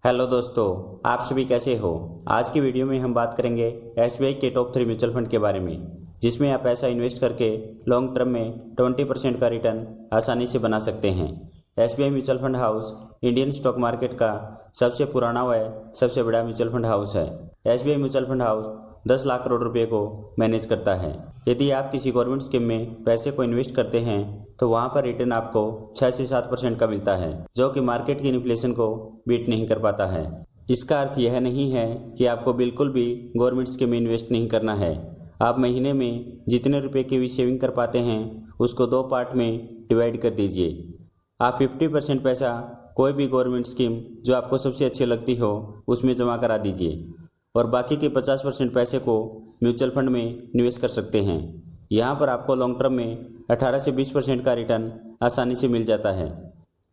Hello दोस्तों, आप सभी कैसे हो। आज की वीडियो में हम बात करेंगे एसबीआई के टॉप 3 म्यूचुअल फंड के बारे में, जिसमें आप पैसा इन्वेस्ट करके लॉन्ग टर्म में 20% का रिटर्न आसानी से बना सकते हैं। SBI mutual fund house Indian stock market का सबसे पुराना व सबसे बड़ा म्यूचुअल फंड हाउस है। SBI mutual fund house 10 lakh crore रुपए को मैनेज करता है। यदि आप किसी गवर्नमेंट स्कीम में पैसे को इन्वेस्ट करते हैं तो वहां पर रिटर्न आपको 6 से 7% का मिलता है, जो कि मार्केट की इन्फ्लेशन को बीट नहीं कर पाता है। इसका अर्थ यह नहीं है कि आपको बिल्कुल भी गवर्नमेंट स्कीम में इन्वेस्ट नहीं करना है। आप महीने में जितने रुपए की भी सेविंग कर पाते हैं उसको 2 पार्ट में डिवाइड कर दीजिए। आप 50% पैसा कोई भी गवर्नमेंट स्कीम जो आपको सबसे अच्छी लगती हो उसमें जमा करा दीजिए और बाकी के 50% पैसे को म्यूचुअल फंड में निवेश कर सकते हैं। यहाँ पर आपको लॉन्ग टर्म में 18 से 20% का रिटर्न आसानी से मिल जाता है,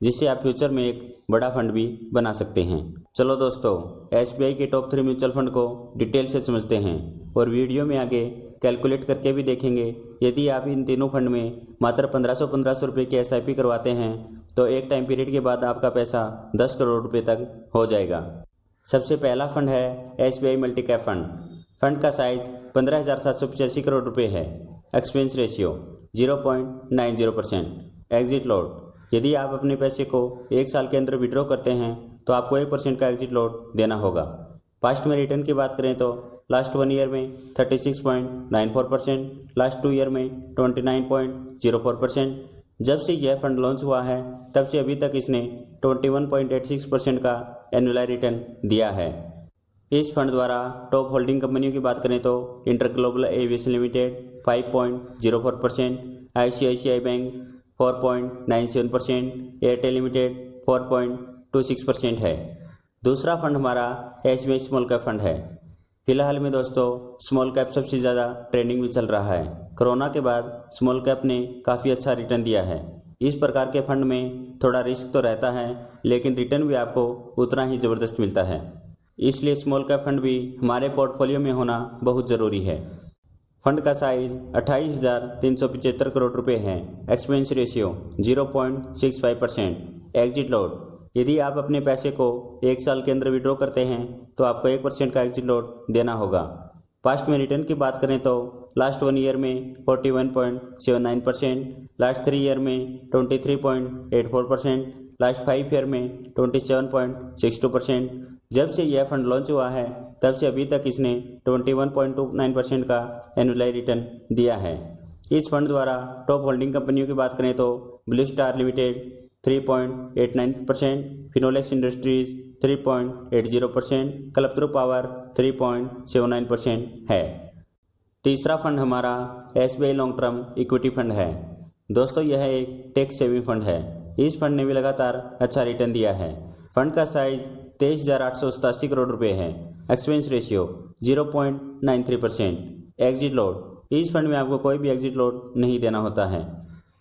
जिससे आप फ्यूचर में एक बड़ा फंड भी बना सकते हैं। चलो दोस्तों, एसबीआई के टॉप 3 म्यूचुअल फंड को डिटेल से समझते हैं और वीडियो में आगे कैलकुलेट करके भी देखेंगे। यदि आप इन तीनों फंड में मात्र 1500 रुपये की एसआईपी करवाते हैं तो एक टाइम पीरियड के बाद आपका पैसा 10 करोड़ रुपये तक हो जाएगा। सबसे पहला फंड है SBI multi cap fund. Fund का साइज 15,785 करोड़ रुपये है। Expense ratio 0.90%। एग्जिट लॉट, यदि आप अपने पैसे को 1 साल के अंदर विड्रॉ करते हैं तो आपको 1% का एग्जिट लॉट देना होगा। पास्ट में रिटर्न की बात करें तो लास्ट 1 ईयर में 36.94%, लास्ट 2 ईयर में 29.04%। जब से यह फंड लॉन्च हुआ है तब से अभी तक इसने 21.86% का एनुअल रिटर्न दिया है। इस फंड द्वारा टॉप होल्डिंग कंपनियों की बात करें तो inter global aviation limited 5.04%, ICICI bank 4.97%, Airtel limited 4.26% है। दूसरा फंड हमारा एसबीआई स्मॉल कैप फंड है। फिलहाल में दोस्तों स्मॉल कैप सबसे ज़्यादा ट्रेंडिंग में चल रहा है। कोरोना के बाद स्मॉल कैप ने काफ़ी अच्छा रिटर्न दिया है। इस प्रकार के फंड में थोड़ा रिस्क तो रहता है, लेकिन रिटर्न भी आपको उतना ही ज़बरदस्त मिलता है। इसलिए स्मॉल कैप फंड भी हमारे पोर्टफोलियो में होना बहुत ज़रूरी है। फंड का साइज 28,375 करोड़ रुपए है। Expense ratio 0.65%। एग्जिट लॉट, यदि आप अपने पैसे को 1 साल के अंदर विड्रॉ करते हैं तो आपको 1% का एग्जिट लॉट देना होगा। पास्ट में रिटर्न की बात करें तो लास्ट 1 ईयर में 41.79%, लास्ट 3 ईयर में 23.84%, लास्ट 5 ईयर में 27.62%। जब से यह फंड लॉन्च हुआ है तब से अभी तक इसने 21.29% का एनुअल रिटर्न दिया है। इस फंड द्वारा टॉप होल्डिंग कंपनियों की बात करें तो blue star limited 3.89%, Finolex industries 3.80%, Kalpataru power 3.79% है। तीसरा फंड हमारा SBI long term equity fund है। दोस्तों, यह एक टैक्स सेविंग फंड है। इस फंड ने भी लगातार अच्छा रिटर्न दिया है। फंड का साइज 23,887 करोड़ रुपए है। Expense ratio 0.93%। एग्जिट लॉट, इस फंड में आपको कोई भी एग्जिट लॉट नहीं देना होता है।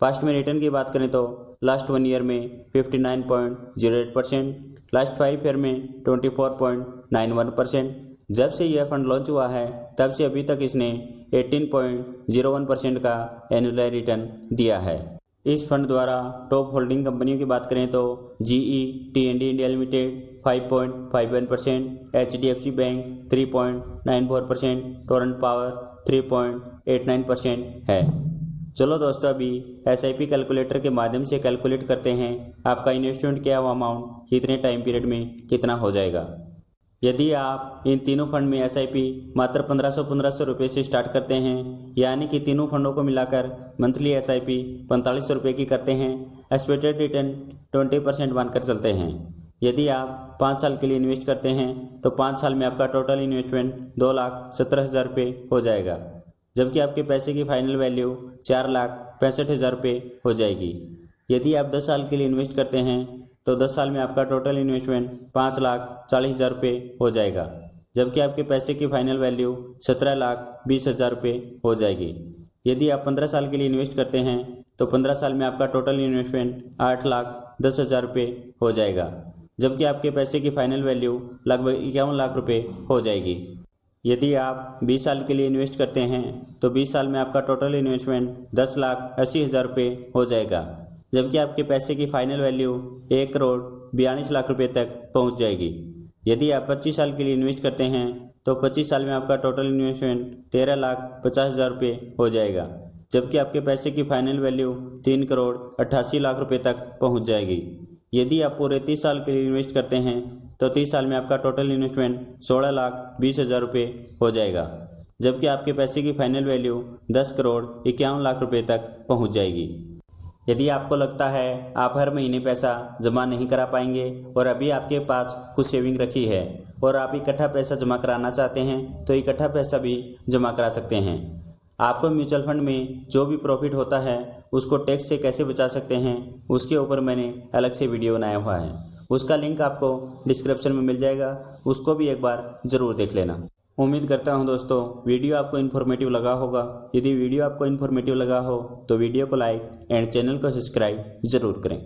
पास्ट में रिटर्न की बात करें तो लास्ट 1 ईयर में 59.08%, लास्ट 5 ईयर में 24.91%। जब से यह फंड लॉन्च हुआ है तब से अभी तक इसने 18.01% का एनुअल रिटर्न दिया है। इस फंड द्वारा टॉप होल्डिंग कंपनियों की बात करें तो जीई टी&डी India limited 5.51%, HDFC bank 3.94%, Torrent power 3.89% है। चलो दोस्तों, अभी एसआईपी कैलकुलेटर के माध्यम से कैलकुलेट करते हैं आपका इन्वेस्टमेंट किया हुआ अमाउंट कितने टाइम पीरियड में कितना हो जाएगा। यदि आप इन तीनों फंड में एसआईपी मात्र 1500 रुपये से स्टार्ट करते हैं, यानी कि तीनों फंडों को मिलाकर मंथली एसआईपी 4500 रुपये की करते हैं, एक्सपेक्टेड रिटर्न 20% मानकर चलते हैं। यदि आप 5 साल के लिए इन्वेस्ट करते हैं तो 5 साल में आपका टोटल इन्वेस्टमेंट 2,17,000 रुपये हो जाएगा, जबकि आपके पैसे की फाइनल वैल्यू 4,65,000 रुपये हो जाएगी। यदि आप 10 साल के लिए इन्वेस्ट करते हैं तो 10 साल में आपका टोटल इन्वेस्टमेंट 5,40,000 रुपये हो जाएगा, जबकि आपके पैसे की फाइनल वैल्यू 17,20,000 रुपये हो जाएगी। यदि आप 15 साल के लिए इन्वेस्ट करते हैं तो 15 साल में आपका टोटल इन्वेस्टमेंट 8,10,000 रुपये हो जाएगा, जबकि आपके पैसे की फाइनल वैल्यू लगभग 51 लाख रुपये हो जाएगी। यदि आप 20 साल के लिए इन्वेस्ट करते हैं तो 20 साल में आपका टोटल इन्वेस्टमेंट 10,80,000 रुपये हो जाएगा, जबकि आपके पैसे की फाइनल वैल्यू 1,42,00,000 रुपये तक पहुंच जाएगी। यदि आप 25 साल के लिए इन्वेस्ट करते हैं तो 25 साल में आपका टोटल इन्वेस्टमेंट 13,50,000 रुपये हो जाएगा, जबकि आपके पैसे की फाइनल वैल्यू 3,88,00,000 रुपये तक पहुंच जाएगी। यदि आप पूरे 30 साल के लिए इन्वेस्ट करते हैं तो 30 साल में आपका टोटल इन्वेस्टमेंट 16,20,000 रुपये हो जाएगा, जबकि आपके पैसे की फाइनल वैल्यू 10,51,00,000 रुपये तक पहुंच जाएगी। यदि आपको लगता है आप हर महीने पैसा जमा नहीं करा पाएंगे और अभी आपके पास कुछ सेविंग रखी है और आप इकट्ठा पैसा जमा कराना चाहते हैं तो इकट्ठा पैसा भी जमा करा सकते हैं। आपको म्यूचुअल फंड में जो भी प्रॉफिट होता है उसको टैक्स से कैसे बचा सकते हैं उसके ऊपर मैंने अलग से वीडियो बनाया हुआ है, उसका लिंक आपको डिस्क्रिप्शन में मिल जाएगा, उसको भी एक बार ज़रूर देख लेना। उम्मीद करता हूं दोस्तों वीडियो आपको इन्फॉर्मेटिव लगा होगा। यदि वीडियो आपको इन्फॉर्मेटिव लगा हो तो वीडियो को लाइक एंड चैनल को सब्सक्राइब ज़रूर करें।